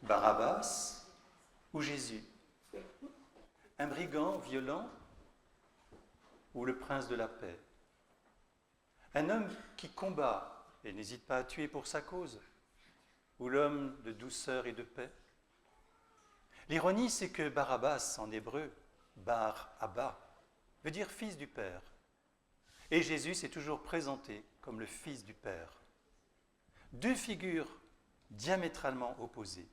Barabbas ou Jésus? Un brigand violent ou le prince de la paix? Un homme qui combat et n'hésite pas à tuer pour sa cause, ou l'homme de douceur et de paix? L'ironie, c'est que Barabbas, en hébreu, Bar Abba, veut dire fils du Père. Et Jésus s'est toujours présenté comme le fils du Père. Deux figures diamétralement opposées.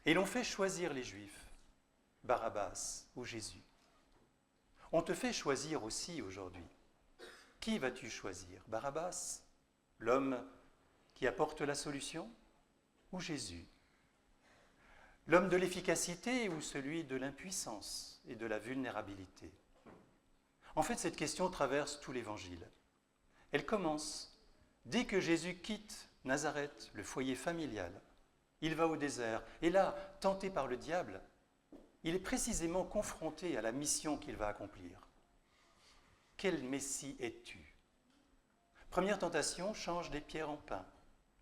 Et l'on fait choisir les Juifs, Barabbas ou Jésus. On te fait choisir aussi aujourd'hui. Qui vas-tu choisir? Barabbas, l'homme qui apporte la solution, ou Jésus? L'homme de l'efficacité ou celui de l'impuissance et de la vulnérabilité? En fait, cette question traverse tout l'Évangile. Elle commence dès que Jésus quitte Nazareth, le foyer familial. Il va au désert, et là, tenté par le diable, il est précisément confronté à la mission qu'il va accomplir. Quel Messie es-tu? Première tentation, change des pierres en pain,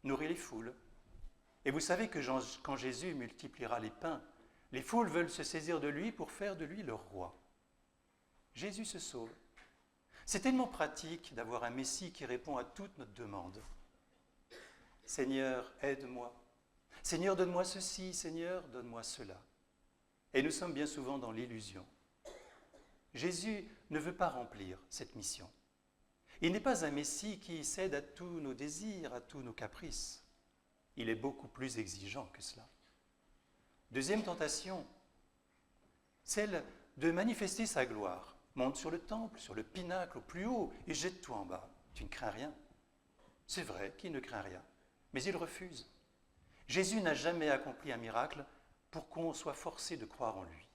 nourrit les foules. Et vous savez que quand Jésus multipliera les pains, les foules veulent se saisir de lui pour faire de lui leur roi. Jésus se sauve. C'est tellement pratique d'avoir un Messie qui répond à toute notre demande. Seigneur, aide-moi. Seigneur, donne-moi ceci. Seigneur, donne-moi cela. Et nous sommes bien souvent dans l'illusion. Jésus ne veut pas remplir cette mission. Il n'est pas un Messie qui cède à tous nos désirs, à tous nos caprices. Il est beaucoup plus exigeant que cela. Deuxième tentation, celle de manifester sa gloire. Monte sur le temple, sur le pinacle, au plus haut, et jette-toi en bas. Tu ne crains rien. C'est vrai qu'il ne craint rien, mais il refuse. Jésus n'a jamais accompli un miracle pour qu'on soit forcé de croire en lui.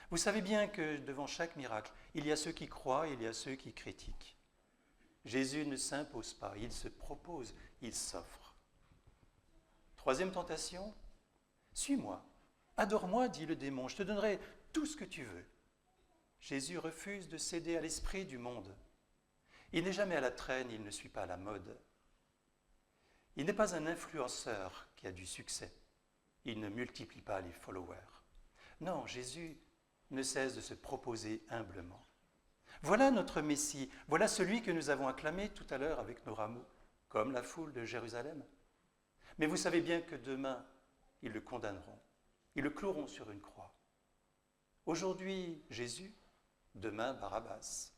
Vous savez bien que devant chaque miracle, il y a ceux qui croient et il y a ceux qui critiquent. Jésus ne s'impose pas, il se propose, il s'offre. Troisième tentation, suis-moi, adore-moi, dit le démon, je te donnerai tout ce que tu veux. Jésus refuse de céder à l'esprit du monde. Il n'est jamais à la traîne, il ne suit pas la mode. Il n'est pas un influenceur qui a du succès. Il ne multiplie pas les followers. Non, Jésus ne cesse de se proposer humblement. Voilà notre Messie, voilà celui que nous avons acclamé tout à l'heure avec nos rameaux, comme la foule de Jérusalem. Mais vous savez bien que demain, ils le condamneront, ils le cloueront sur une croix. Aujourd'hui, Jésus, demain, Barabbas.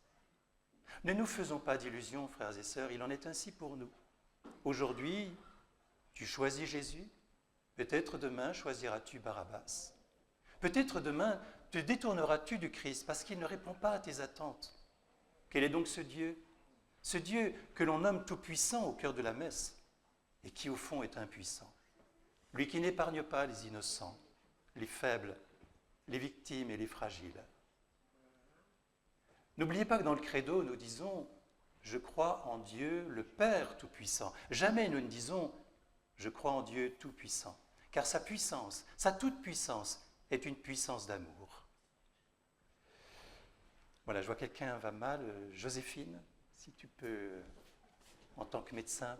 Ne nous faisons pas d'illusions, frères et sœurs, il en est ainsi pour nous. Aujourd'hui, tu choisis Jésus, peut-être demain choisiras-tu Barabbas. Peut-être demain te détourneras-tu du Christ parce qu'il ne répond pas à tes attentes. Quel est donc ce Dieu? Ce Dieu que l'on nomme tout-puissant au cœur de la messe et qui au fond est impuissant. Lui qui n'épargne pas les innocents, les faibles, les victimes et les fragiles. N'oubliez pas que dans le credo, nous disons « Je crois en Dieu, le Père tout-puissant ». Jamais nous ne disons « Je crois en Dieu tout-puissant ». Car sa puissance, sa toute-puissance est une puissance d'amour. Voilà, je vois quelqu'un va mal. Joséphine, si tu peux, en tant que médecin,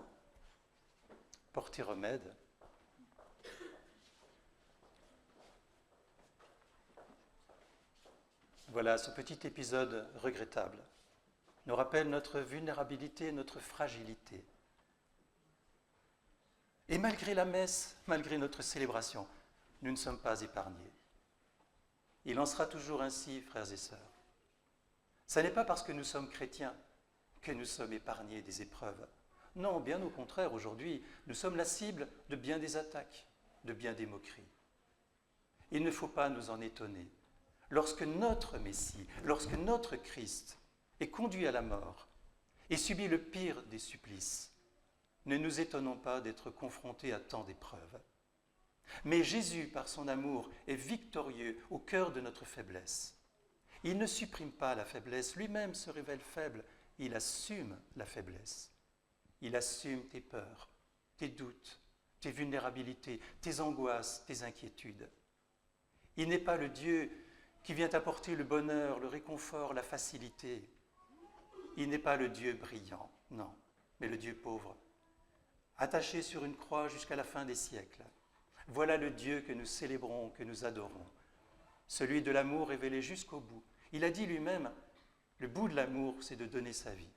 porter remède. Voilà, ce petit épisode regrettable nous rappelle notre vulnérabilité, notre fragilité. Et malgré la messe, malgré notre célébration, nous ne sommes pas épargnés. Il en sera toujours ainsi, frères et sœurs. Ce n'est pas parce que nous sommes chrétiens que nous sommes épargnés des épreuves. Non, bien au contraire, aujourd'hui, nous sommes la cible de bien des attaques, de bien des moqueries. Il ne faut pas nous en étonner. Lorsque notre Messie, lorsque notre Christ est conduit à la mort et subit le pire des supplices, ne nous étonnons pas d'être confrontés à tant d'épreuves. Mais Jésus, par son amour, est victorieux au cœur de notre faiblesse. Il ne supprime pas la faiblesse, lui-même se révèle faible, il assume la faiblesse. Il assume tes peurs, tes doutes, tes vulnérabilités, tes angoisses, tes inquiétudes. Il n'est pas le Dieu qui vient apporter le bonheur, le réconfort, la facilité. Il n'est pas le Dieu brillant, non, mais le Dieu pauvre, attaché sur une croix jusqu'à la fin des siècles, Voilà le Dieu que nous célébrons, que nous adorons, celui de l'amour révélé jusqu'au bout. Il a dit lui-même, le bout de l'amour, c'est de donner sa vie.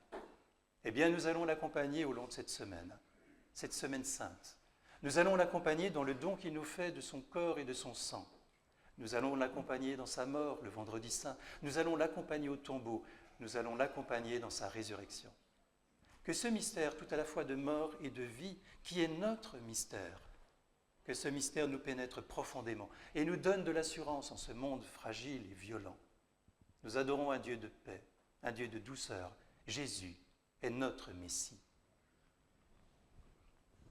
Eh bien, nous allons l'accompagner au long de cette semaine sainte. Nous allons l'accompagner dans le don qu'il nous fait de son corps et de son sang. Nous allons l'accompagner dans sa mort, le vendredi saint. Nous allons l'accompagner au tombeau. Nous allons l'accompagner dans sa résurrection. Que ce mystère, tout à la fois de mort et de vie, qui est notre mystère, que ce mystère nous pénètre profondément et nous donne de l'assurance en ce monde fragile et violent. Nous adorons un Dieu de paix, un Dieu de douceur. Jésus est notre Messie.